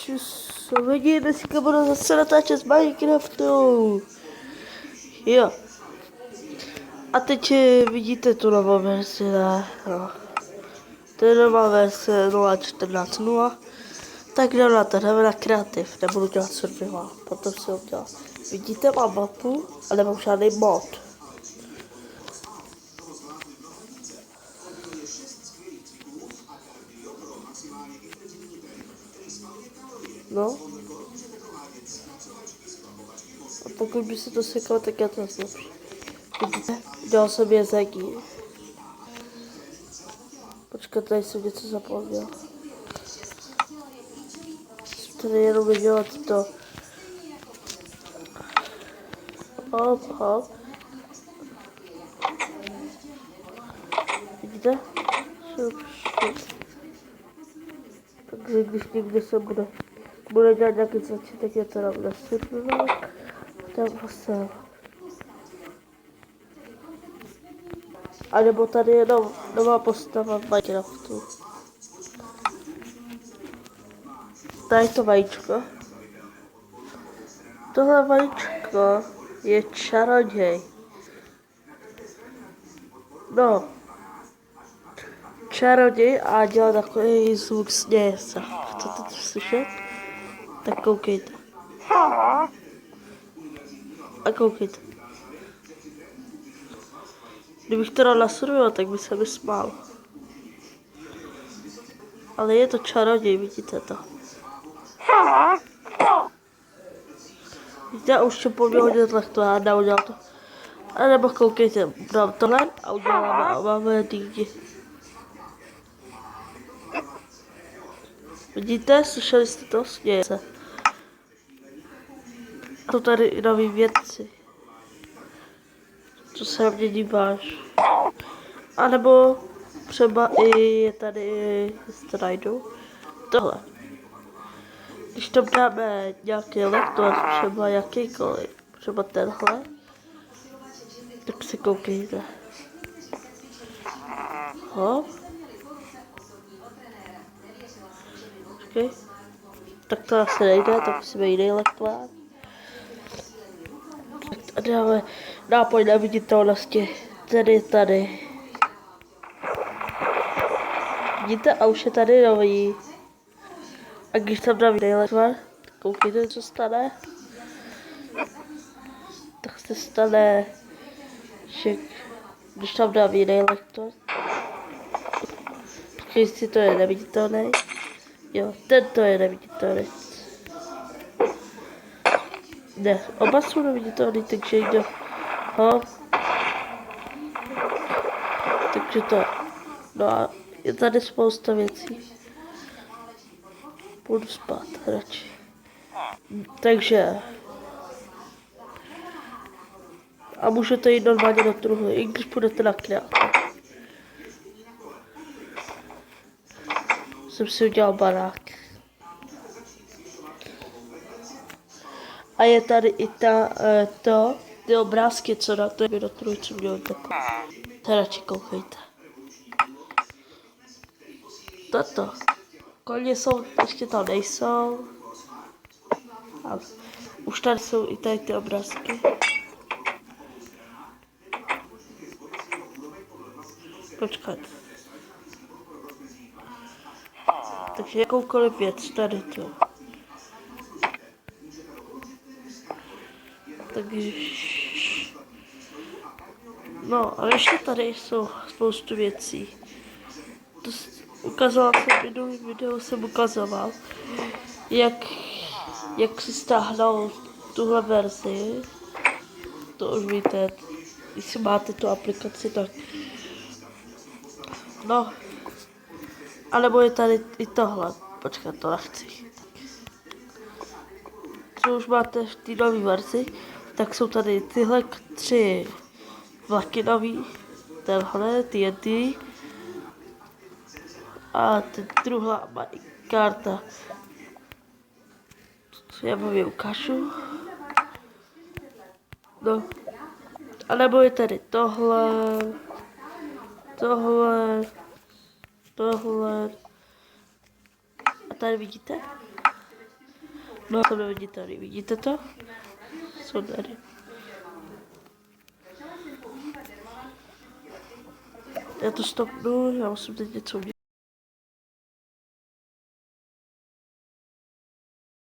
Čus lidi, dneska budu zase natáčet z Minecraftu. Jo. A teď vidíte tu novou verzi, ne? No. To je nová verze 0.14.0. Tak jdeme na kreativ, nebudu dělat survival, potom si ho dělat. Vidíte, mám mapu, ale nemám žádný mod. No. A pokud by se to seklo, tak já to zlepším. Vidíte? Dělal jsem jezení. Počkat, tady jsem něco zapomněl. Jsem tady jenom viděl to. Hop. Vidíte? Šup. Takže když někde se bude dělat nějaký začít, tak je to rovně survival. Tam se. A nebo tady je nová postava v Minecraftu. Tady to vajíčko. Tohle vajíčko je čaroděj. No. Čaroděj a dělá takový zvuk směje se. Chcete to slyšet? Tak koukejte. A koukejte. Kdybych to dal na survival, tak by se mi smál. Ale je to čaroděj, vidíte to. Vidíte, už to po mě hodně tlechtu a neudělal to. A nebo koukejte, dám tohle a uděláme a máme dýky. Vidíte, slyšeli jste to? Směje se. A jsou tady i nový věci. Co se na mě díváš? A nebo třeba i je tady, jestli najdu, tohle. Když tam dáme nějaký lektor, třeba jakýkoliv, třeba tenhle, tak se koukejte. Hop. Okay. Tak to asi nejde, tak musíme jiný lektor. Tak tady dáme nápoj na viditelnosti. Tady. Vidíte, a už je tady nový. A když tam dám jiný lektor, koukejte, co stane. Tak se stane, že když tam dám jiný lektor, jestli to je neviditelný. Jo, tento je neviditelný. Ne, oba jsou neviditelný, takže jde. Takže to. No a je tady spousta věcí. Budu spát radši. Takže. A můžete jít normálně do truhly, i když půjdete na kreativ. Jsem si udělal barák. A je tady i ty obrázky, co na to je do truhy, co měl takový. To radši koukejte. Toto. Koně jsou, ještě tam nejsou. A už tady jsou i tady ty obrázky. Počkat. Takže jakoukoliv věc tady tu. Takže... No, ale ještě tady jsou spoustu věcí. To ukazoval jsem, minulý video jsem ukazoval, jak si stáhnout tuhle verzi. To už víte, když máte tu aplikaci, tak... No, anebo je tady i tohle. Počkat, to nechci. Co už máte v té nové verzi, tak jsou tady tyhle 3 vlaky nový. Tenhle, TNT. A ten druhá karta. Co já vám je ukážu. No. A nebo je tady tohle. A tady vidíte? No to nevidíte tady, vidíte to? Jsou tady. Já to stopnu, já musím teď něco udělat.